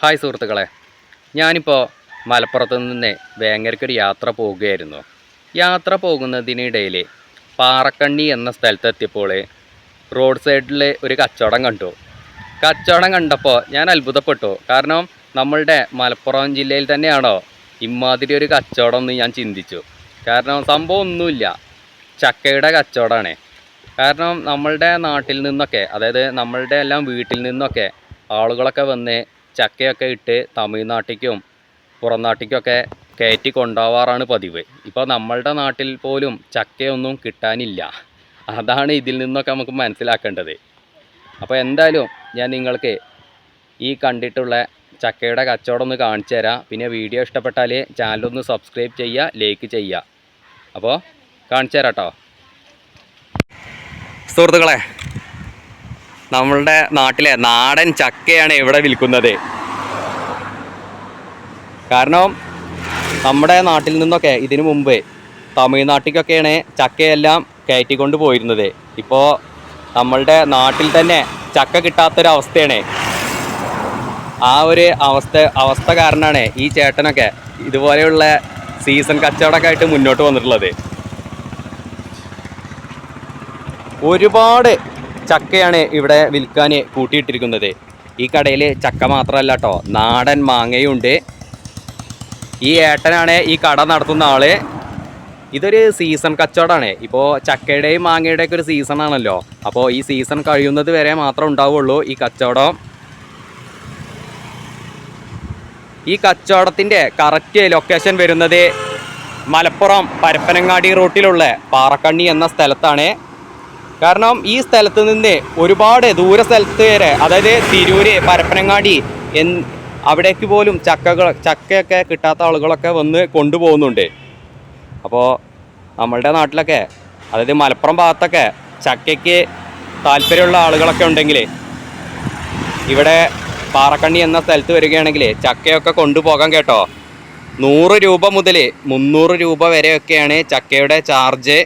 Hi സുഹൃത്തുക്കളെ, ഞാനിപ്പോൾ മലപ്പുറത്ത് നിന്ന് വേങ്ങരയ്ക്കൊരു യാത്ര പോവുകയായിരുന്നു. യാത്ര പോകുന്നതിനിടയിൽ പാറക്കണ്ണി എന്ന സ്ഥലത്തെത്തിയപ്പോൾ റോഡ് സൈഡിൽ ഒരു കച്ചവടം കണ്ടു. കച്ചവടം കണ്ടപ്പോൾ ഞാൻ അത്ഭുതപ്പെട്ടു. കാരണം നമ്മളുടെ മലപ്പുറം ജില്ലയിൽ തന്നെയാണോ ഇമാതിരി ഒരു കച്ചവടം എന്ന് ഞാൻ ചിന്തിച്ചു. കാരണം സംഭവം ഒന്നുമില്ല, ചക്കയുടെ കച്ചവടമാണ്. കാരണം നമ്മളുടെ നാട്ടിൽ നിന്നൊക്കെ, അതായത് നമ്മളുടെ എല്ലാം വീട്ടിൽ നിന്നൊക്കെ ആളുകളൊക്കെ വന്ന് ചക്കയൊക്കെ ഇട്ട് തമിഴ്നാട്ടിലേക്കും പുറം നാട്ടിലേക്കൊക്കെ കയറ്റി കൊണ്ടുപോകാറാണ് പതിവ്. ഇപ്പോൾ നമ്മളുടെ നാട്ടിൽ പോലും ചക്കയൊന്നും കിട്ടാനില്ല. അതാണ് ഇതിൽ നിന്നൊക്കെ നമുക്ക് മനസ്സിലാക്കേണ്ടത്. അപ്പോൾ എന്തായാലും ഞാൻ നിങ്ങൾക്ക് ഈ കണ്ടിട്ടുള്ള ചക്കയുടെ കച്ചവടം ഒന്ന് കാണിച്ചു തരാം. പിന്നെ വീഡിയോ ഇഷ്ടപ്പെട്ടാൽ ചാനലൊന്ന് സബ്സ്ക്രൈബ് ചെയ്യുക, ലൈക്ക് ചെയ്യുക. അപ്പോൾ കാണിച്ചു തരാം കേട്ടോ സുഹൃത്തുക്കളെ. നമ്മളുടെ നാട്ടിലെ നാടൻ ചക്കയാണ് ഇവിടെ വിൽക്കുന്നത്. കാരണം നമ്മുടെ നാട്ടിൽ നിന്നൊക്കെ ഇതിനു മുമ്പ് തമിഴ്നാട്ടിലേക്കൊക്കെയാണ് ചക്കയെല്ലാം കയറ്റിക്കൊണ്ട് പോയിരുന്നത്. ഇപ്പോൾ നമ്മളുടെ നാട്ടിൽ തന്നെ ചക്ക കിട്ടാത്തൊരവസ്ഥയാണ്. ആ ഒരു അവസ്ഥ കാരണമാണ് ഈ ചേട്ടനൊക്കെ ഇതുപോലെയുള്ള സീസൺ കച്ചവടമൊക്കെ ആയിട്ട് മുന്നോട്ട് വന്നിട്ടുള്ളത്. ഒരുപാട് ചക്കയാണ് ഇവിടെ വിൽക്കാൻ കൂട്ടിയിട്ടിരിക്കുന്നത്. ഈ കടയിൽ ചക്ക മാത്രമല്ല കേട്ടോ, നാടൻ മാങ്ങയുണ്ട്. ഈ ഏട്ടനാണ് ഈ കട നടത്തുന്ന ആള്. ഇതൊരു സീസൺ കച്ചവടമാണ്. ഇപ്പോൾ ചക്കയുടെയും മാങ്ങയുടെയൊക്കെ ഒരു സീസണാണല്ലോ. അപ്പോൾ ഈ സീസൺ കഴിയുന്നത് വരെ മാത്രം ഉണ്ടാവുള്ളൂ ഈ കച്ചവടം. ഈ കച്ചവടത്തിൻ്റെ കറക്റ്റ് ലൊക്കേഷൻ വരുന്നത് മലപ്പുറം പരപ്പനങ്ങാടി റൂട്ടിലുള്ള പാറക്കണ്ണി എന്ന സ്ഥലത്താണ്. കാരണം ഈ സ്ഥലത്ത് നിന്ന് ഒരുപാട് ദൂര സ്ഥലത്ത് വരെ, അതായത് തിരൂര്, പരപ്പനങ്ങാടി അവിടേക്ക് പോലും ചക്കയൊക്കെ കിട്ടാത്ത ആളുകളൊക്കെ വന്ന് കൊണ്ടുപോകുന്നുണ്ട്. അപ്പോൾ നമ്മളുടെ നാട്ടിലൊക്കെ, അതായത് മലപ്പുറം ഭാഗത്തൊക്കെ ചക്കയ്ക്ക് താല്പര്യമുള്ള ആളുകളൊക്കെ ഉണ്ടെങ്കിൽ ഇവിടെ പാറക്കണ്ണി എന്ന സ്ഥലത്ത് വരികയാണെങ്കിൽ ചക്കയൊക്കെ കൊണ്ടുപോകാം കേട്ടോ. 100 രൂപ മുതൽ 300 രൂപ വരെയൊക്കെയാണ് ചക്കയുടെ ചാർജ്.